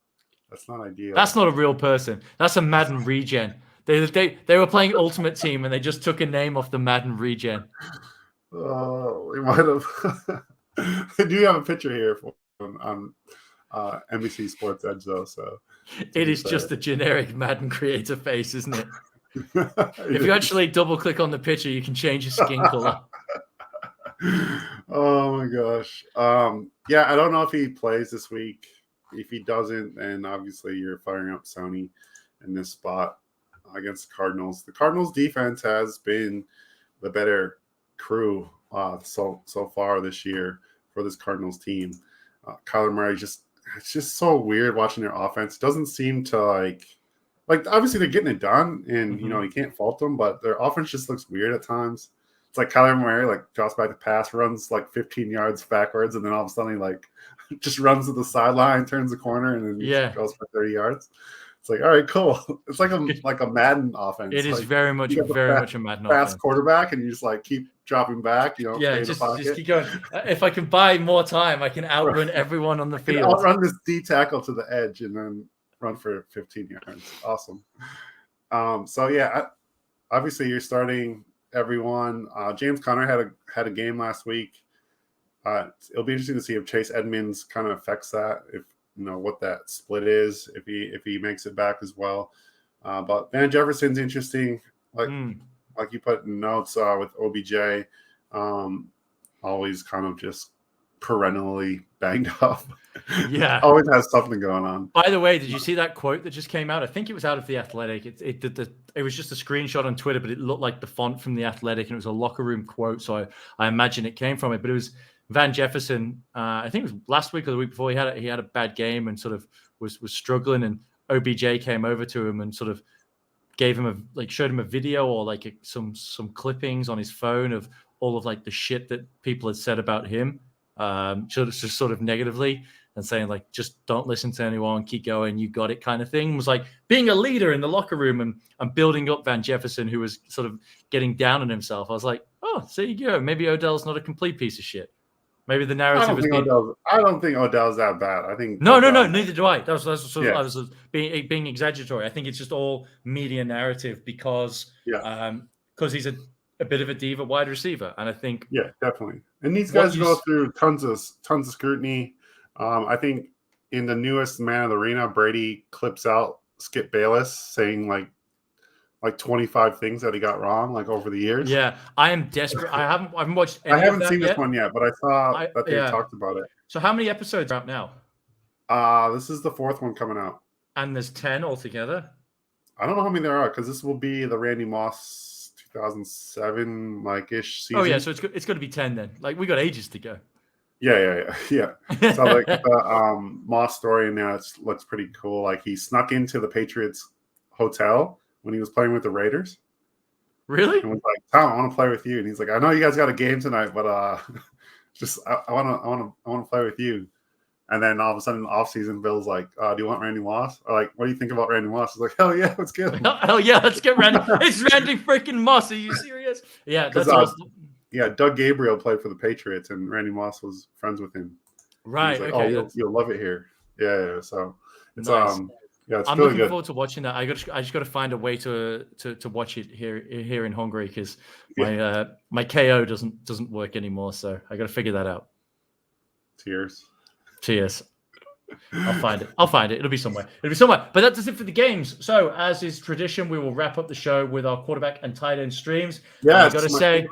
that's not ideal. That's not a real person. That's a Madden regen. They were playing Ultimate Team and they just took a name off the Madden regen. Oh, we might have. I do have a picture here on NBC Sports Edge, though. So it is just a generic Madden creator face, isn't it? If you actually double click on the picture, you can change your skin color. Oh my gosh. Yeah, I don't know if he plays this week. If he doesn't, then obviously you're firing up Sony in this spot against the Cardinals. The Cardinals defense has been the better crew so far this year for this Cardinals team. Kyler Murray it's just so weird watching their offense. It doesn't seem to like obviously they're getting it done, and you can't fault them, but their offense just looks weird at times. It's like Kyler Murray drops back to pass, runs 15 yards backwards, and then all of a sudden he just runs to the sideline, turns the corner, and then goes for 30 yards. It's like, all right, cool. It's like a Madden offense. It is very much a Madden fast offense. quarterback, and you just keep dropping back. Just keep going. If I can buy more time, I can outrun everyone on the field. I'll run this D tackle to the edge and then run for 15 yards. Awesome. So yeah, obviously you're starting everyone. James Conner had a game last week. It'll be interesting to see if Chase Edmonds kind of affects that. If what that split is, if he makes it back as well. But Van Jefferson's interesting. Like you put in notes with OBJ, always kind of just perennially banged up. Yeah, always has something going on. By the way, did you see that quote that just came out? I think it was out of The Athletic. It was just a screenshot on Twitter, but it looked like the font from The Athletic, and it was a locker room quote. So I imagine it came from it. But it was Van Jefferson. I think it was last week or the week before. He had a bad game and sort of was struggling, and OBJ came over to him and sort of gave him showed him a video or some clippings on his phone of all of the shit that people had said about him, just sort of negatively, and saying just don't listen to anyone, keep going, you got it kind of thing. It was being a leader in the locker room and building up Van Jefferson, who was sort of getting down on himself. I was like, oh, there you go. Maybe Odell's not a complete piece of shit. Maybe the narrative I don't think Odell's that bad. I think no, neither do I. That's sort of, I was being exaggeratory. I think it's just all media narrative because he's a bit of a diva wide receiver, and I think definitely. And these guys go through tons of scrutiny. I think in the newest Man of the Arena, Brady clips out Skip Bayless saying like 25 things that he got wrong over the years. Yeah, I am desperate. I haven't watched any I haven't of that seen yet. This one yet, but I saw that they talked about it. So how many episodes are out now? This is the 4th one coming out. And there's 10 altogether? I don't know how many there are, because this will be the Randy Moss 2007 ish season. Oh yeah, so it's going to be 10 then. We got ages to go. Yeah. So the Moss story in there looks pretty cool. He snuck into the Patriots hotel when he was playing with the Raiders. Really? And was like, Tom, I want to play with you. And he's like, I know you guys got a game tonight, but I want to play with you. And then all of a sudden, off season, Bill's like, do you want Randy Moss? Or what do you think about Randy Moss? He's like, hell yeah, let's get him. Hell yeah, let's get Randy. It's Randy freaking Moss. Are you serious? Yeah, that's awesome. Yeah, Doug Gabriel played for the Patriots, and Randy Moss was friends with him. Right. Okay. Oh, you'll love it here. Yeah. So it's nice. It's I'm really looking good. forward to watching that. I just got to find a way to watch it here in Hungary because my KO doesn't work anymore. So I got to figure that out. Cheers. I'll find it. It'll be somewhere. But that does it for the games. So as is tradition, we will wrap up the show with our quarterback and tight end streams. Yeah, I got to say,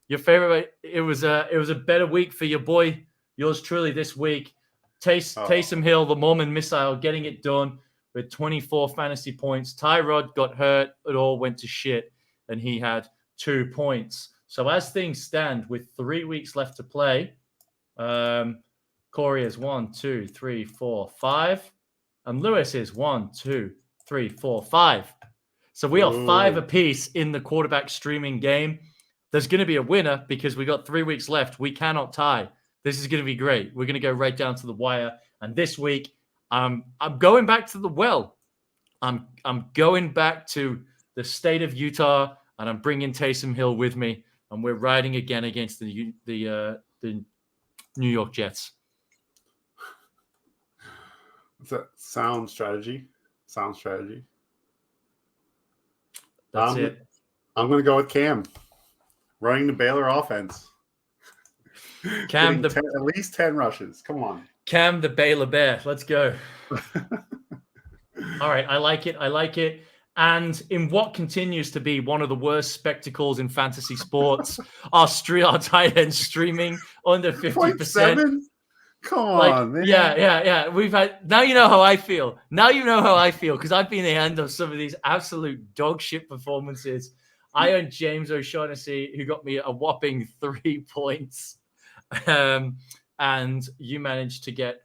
your favorite. It was a better week for your boy, yours truly this week. Taysom Hill, the Mormon missile, getting it done with 24 fantasy points. Tyrod got hurt. It all went to shit, and he had 2 points. So as things stand, with 3 weeks left to play, Corey is 1, 2, 3, 4, 5, and Lewis is 1, 2, 3, 4, 5. So we are 5 apiece in the quarterback streaming game. There's going to be a winner because we got 3 weeks left. We cannot tie. This is going to be great. We're going to go right down to the wire. And this week, I'm going back to the well. I'm going back to the state of Utah, and I'm bringing Taysom Hill with me, and we're riding again against the New York Jets. It's a sound strategy. That's it. I'm going to go with Cam, running the Baylor offense. Cam, at least 10 rushes. Come on. Cam, the Baylor Bear. Let's go. All right. I like it. And in what continues to be one of the worst spectacles in fantasy sports, our tight end streaming under 50%. 0.7? Come on, man. Yeah. We've had, now you know how I feel. Now you know how I feel, because I've been the end of some of these absolute dog shit performances. I owned James O'Shaughnessy, who got me a whopping 3 points. And you managed to get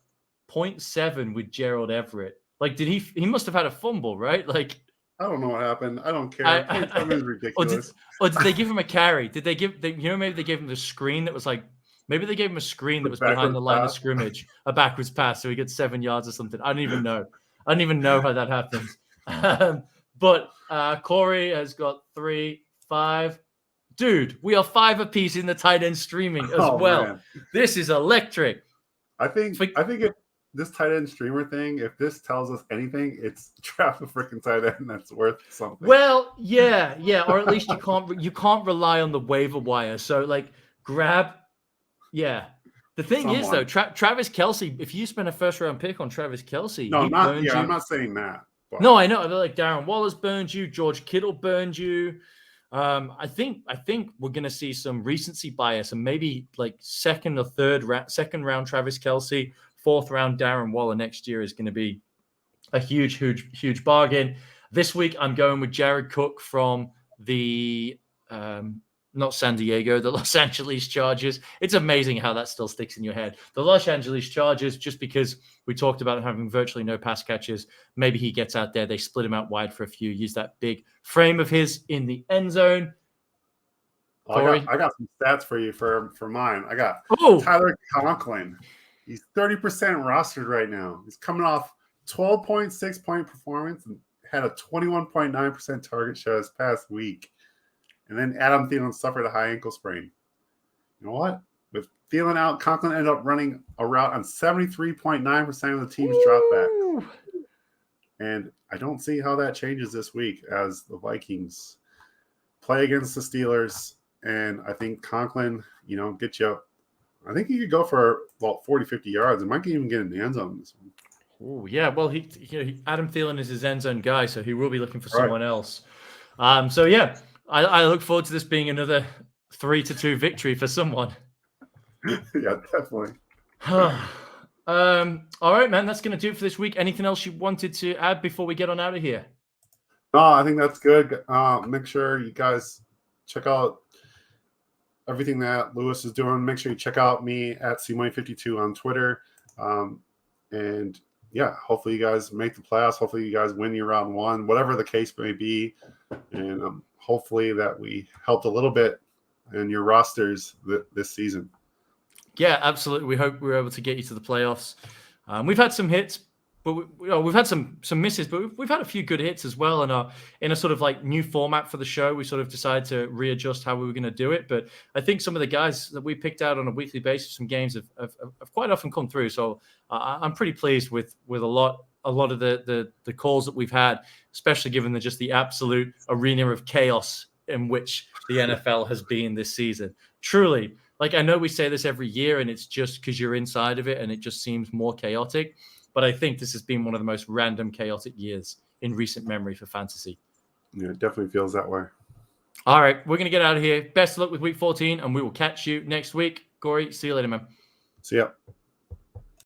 0.7 with Gerald Everett. Like, he must have had a fumble, right? Like, I don't know what happened. I don't care. 0.7 is ridiculous. Or did they give him a carry? Did they give, maybe they gave him the screen that was like, maybe they gave him a screen that was behind the line of scrimmage, a backwards pass, so he gets 7 yards or something. I don't even know. I don't even know how that happens. But Corey has got 3, 5. Dude, we are 5 apiece in the tight end streaming as well. Man. This is electric. I think if this tight end streamer thing, if this tells us anything, it's draft a freaking tight end that's worth something. Well, yeah, or at least you can't rely on the waiver wire. So like grab, yeah. The thing is though, Travis Kelce, if you spend a first round pick on Travis Kelce, I'm not saying that. But. No, I know. Like Darren Wallace burned you, George Kittle burned you. I think we're gonna see some recency bias and maybe like second round Travis Kelce, 4th round Darren Waller next year is going to be a huge bargain. This week I'm going with Jared Cook from the not San Diego, the Los Angeles Chargers. It's amazing how that still sticks in your head. The Los Angeles Chargers, just because we talked about having virtually no pass catches, maybe he gets out there, they split him out wide for a few, use that big frame of his in the end zone. I got some stats for you for mine. I got Tyler Conklin. He's 30% rostered right now. He's coming off 12.6 point performance and had a 21.9% target share this past week. And then Adam Thielen suffered a high ankle sprain. You know what? With Thielen out, Conklin ended up running a route on 73.9% of the team's dropback. And I don't see how that changes this week as the Vikings play against the Steelers. And I think Conklin, get you. I think he could go for about 40, 50 yards. And might even get in the end zone this one. Oh, yeah. Well, Adam Thielen is his end zone guy, so he will be looking for someone else. So, yeah, I look forward to this being another 3-2 victory for someone. Yeah, definitely. All right, man. That's going to do it for this week. Anything else you wanted to add before we get on out of here? No, I think that's good. Make sure you guys check out everything that Lewis is doing. Make sure you check out me at CMoney52 on Twitter. And yeah, hopefully you guys make the playoffs. Hopefully you guys win your round one, whatever the case may be. And hopefully that we helped a little bit in your rosters this season. Yeah, absolutely. We hope we're able to get you to the playoffs. We've had some hits, but we've had some misses, but we've had a few good hits as well. And in a sort of like new format for the show, we sort of decided to readjust how we were going to do it. But I think some of the guys that we picked out on a weekly basis, some games have quite often come through. So I'm pretty pleased with a lot of the calls that we've had, especially given the absolute arena of chaos in which the NFL has been this season. Truly, like I know we say this every year, and it's just because you're inside of it, and it just seems more chaotic. But I think this has been one of the most random, chaotic years in recent memory for fantasy. Yeah, it definitely feels that way. All right, we're going to get out of here. Best of luck with week 14, and we will catch you next week. Corey, see you later, man. See ya.